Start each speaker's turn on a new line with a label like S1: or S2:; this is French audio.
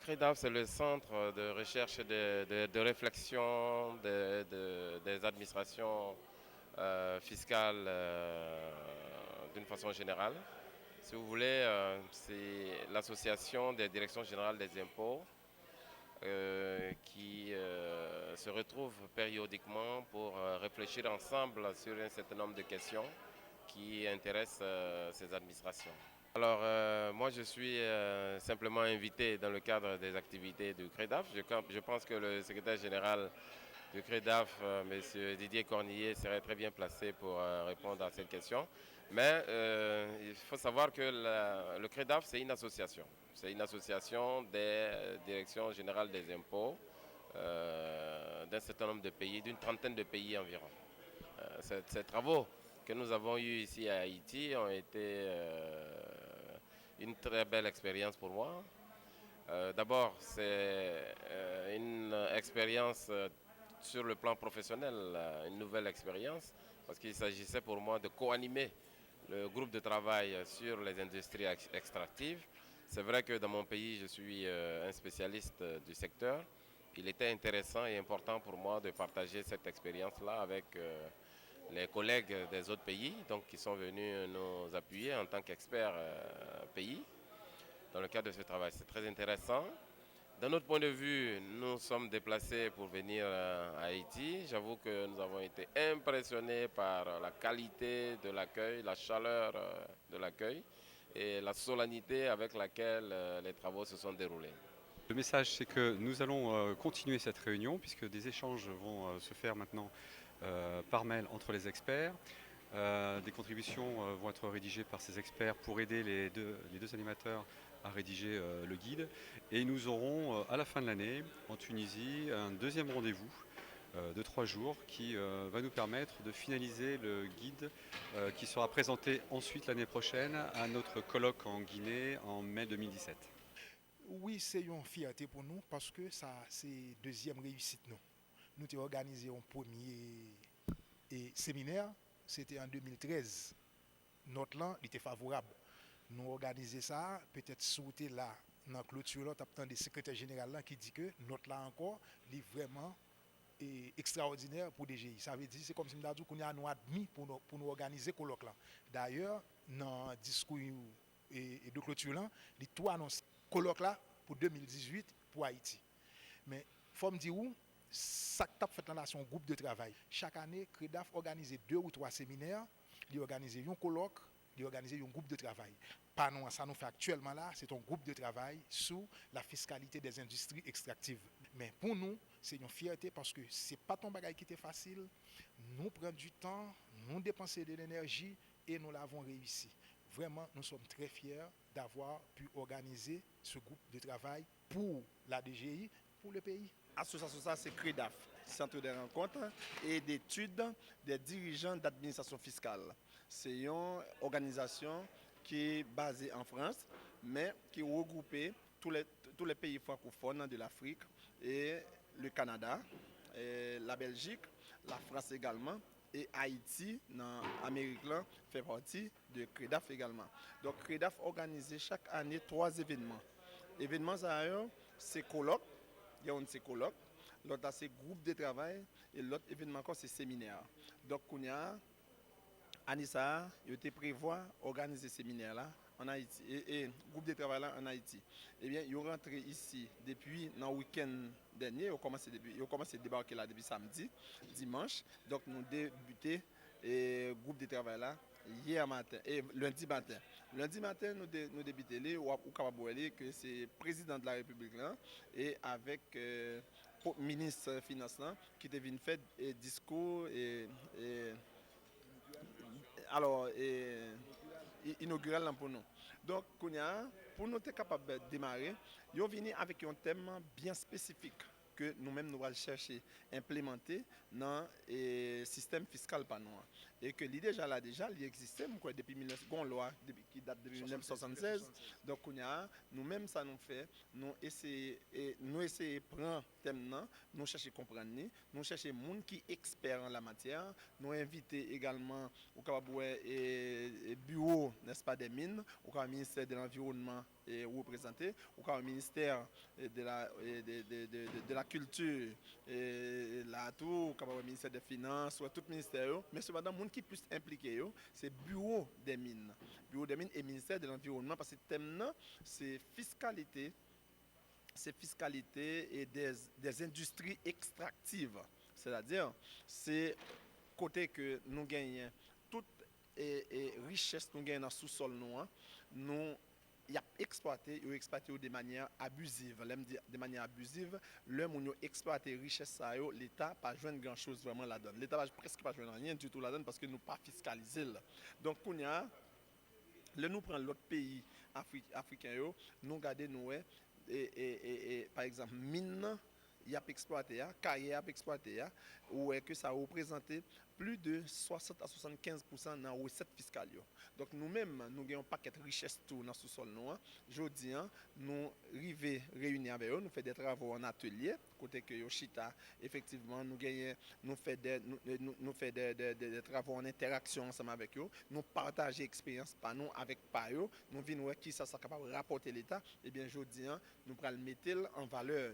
S1: CREDAF, c'est le centre de recherche et de réflexion des administrations fiscales d'une façon générale. Si vous voulez, c'est l'association des directions générales des impôts qui se retrouvent périodiquement pour réfléchir ensemble sur un certain nombre de questions qui intéressent ces administrations. Alors, moi, je suis simplement invité dans le cadre des activités du CREDAF. Je pense que le secrétaire général du CREDAF, M. Didier Cornillet, serait très bien placé pour répondre à cette question. Mais il faut savoir que le CREDAF, c'est une association. C'est une association des directions générales des impôts d'un certain nombre de pays, d'une trentaine de pays environ. Ces travaux que nous avons eus ici à Haïti ont été une très belle expérience pour moi. D'abord, c'est une expérience sur le plan professionnel, une nouvelle expérience, parce qu'il s'agissait pour moi de co-animer le groupe de travail sur les industries extractives. C'est vrai que dans mon pays, je suis un spécialiste du secteur. Il était intéressant et important pour moi de partager cette expérience-là avec les collègues des autres pays, donc qui sont venus nous appuyer en tant qu'experts pays dans le cadre de ce travail. C'est très intéressant. D'un autre point de vue, nous sommes déplacés pour venir à Haïti. J'avoue que nous avons été impressionnés par la qualité de l'accueil, la chaleur de l'accueil et la solennité avec laquelle les travaux se sont déroulés.
S2: Le message, c'est que nous allons continuer cette réunion puisque des échanges vont se faire maintenant par mail entre les experts. Des contributions vont être rédigées par ces experts pour aider les deux animateurs à rédiger le guide. Et nous aurons à la fin de l'année en Tunisie un deuxième rendez-vous de 3 jours qui va nous permettre de finaliser le guide qui sera présenté ensuite l'année prochaine à notre colloque en Guinée en mai 2017.
S3: Oui, c'est une fierté pour nous parce que ça, c'est deuxième réussite nous. Nous avons organisé un premier séminaire, c'était en 2013. Notre lan, il était favorable. Nous organisé ça, peut-être sauter là, dans la clôture, là, tu as des secrétaires généraux là qui dit que notre là encore, il est vraiment extraordinaire pour DGI. Ça veut dire c'est comme si nous avons nous admis pour nous organiser ce colloque là. D'ailleurs, dans le discours de clôture là, il tout annoncé colloque là pour 2018 pour Haïti. Mais il faut me dire où ça t'a fait dans son groupe de travail. Chaque année, CREDAF organise 2 ou 3 séminaires, il organise un colloque, il organise un groupe de travail. Pas nous, ça nous fait actuellement là, c'est un groupe de travail sur la fiscalité des industries extractives. Mais pour nous, c'est une fierté parce que c'est pas ton bagage qui était facile. Nous prenons du temps, nous dépenser de l'énergie et nous l'avons réussi. Vraiment, nous sommes très fiers d'avoir pu organiser ce groupe de travail pour la DGI, pour le pays.
S4: Association ça, c'est CREDAF, Centre de rencontres et d'études des dirigeants d'administration fiscale. C'est une organisation qui est basée en France, mais qui regroupe tous les pays francophones de l'Afrique et le Canada, et la Belgique, la France également, et Haïti, dans l'Amérique, fait partie de CREDAF également. Donc CREDAF organise chaque année 3 événements. Événements c'est colloques. Il y a un colloque, l'autre c'est groupe de travail et l'autre événement encore c'est séminaire. Donc on a Anissa, il était prévu organiser ce séminaire là en Haïti et groupe de travail là en Haïti. Eh bien, ils sont rentrés ici depuis le week-end dernier, ils ont commencé à débarquer là depuis samedi, dimanche. Donc nous débuté et groupe de travail là hier matin et lundi matin. Lundi matin, nous débutons que c'est le président de la République là, et avec le ministre des Finances là, qui est venu faire un discours alors inaugural pour nous. Donc, pour nous être capable de démarrer, ils sont venus avec un thème bien spécifique. que nous-mêmes nous allons chercher implémenter dans le système fiscal par nous. Et que l'idée déjà, il existait depuis 1900, loi qui date de 1976. Donc nous-mêmes ça nous fait, nous essayons de prendre thème, nous chercher comprendre, nous chercher des gens qui sont experts en la matière, nous inviter également au bureau, n'est-ce pas, des mines, au ministère de l'environnement et représenté, au ministère de la culture, et là tout, au ministère des finances, ou tout ministère, mais cependant, les gens qui plus impliqués, c'est bureau des mines et ministère de l'environnement, parce que le thème, c'est fiscalité et des industries extractives. C'est-à-dire, c'est côté que nous gagnons toute richesse nous gagnons dans le sous-sol, nous y a exploité de manière abusive. De manière abusive, l'homme où exploité richesse, l'État n'a pas joué grand chose vraiment là-dedans. L'État n'a presque pas joué rien du tout là-dedans parce que nous pas fiscalisé. Donc, nous prenons l'autre pays africain, nous regardons nous, par exemple, mine, il a exploité, carrière a exploité, ou que ça a représenté plus de 60 à 75% dans les recettes fiscales. Donc nous-mêmes, nous avons un paquet de richesses dans le sous-sol. Aujourd'hui, nous arrivons réunir avec eux, nous faisons des travaux en atelier, côté que Yoshita, effectivement, nous faisons des travaux en interaction ensemble avec eux, nous partageons l'expérience par nous avec eux, nous venons qui ça capable de rapporter l'État, et bien aujourd'hui, nous allons mettre en valeur.